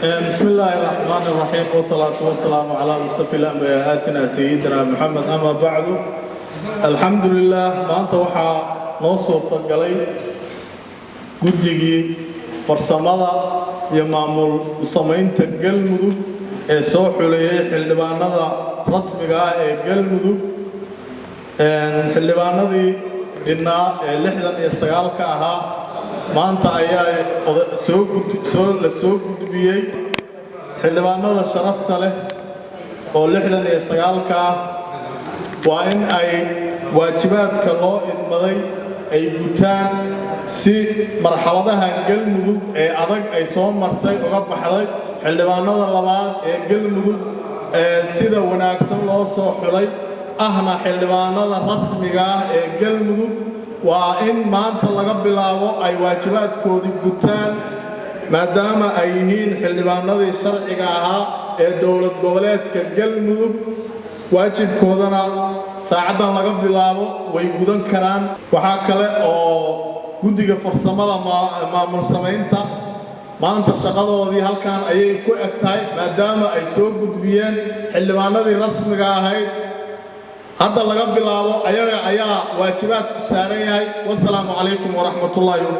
بسم الله الرحمن الرحيم والصلاة والسلام على مصطفى الأنبياء سيدنا محمد أما بعد الحمد لله ما أنت وحى نوصف تقلي قدقي فرسمضة يمامل وصمين تقل مدو سوح لي حلبانا رسمي قل مدو حلبانا دي إننا لحظة يستغال كاها maanta ayaa la soo gudbiyay xildhibaanada sharafta leh oo 69 ka waa in ay waajibaadka loo idmaday ay gutaan si marxaladaha galmudug ee adag ay soo martay uga baxday xildhibaanada labaad ee galmudug sida wanaagsan loo soo xulay ahna xildhibaanada rasmiga ah ee galmudug waa in maanta laga bilaabo ay waajibaadkoodii gutaan maadaama ay yihiin xildhibaanadii sharciga ahaa ee dowlad goboleedka galmudug waajibkoodana saacadan laga bilaabo way gudan karaan waxaa kale oo guddiga farsamada maamul samaynta maanta shaqadoodii halkan ayay ku eg tahay maadaama ay soo gudbiyeen xildhibaanadii rasmiga ahayd هذا اللي قبل الله أيها واجبات سارية والسلام عليكم ورحمة الله وبركاته.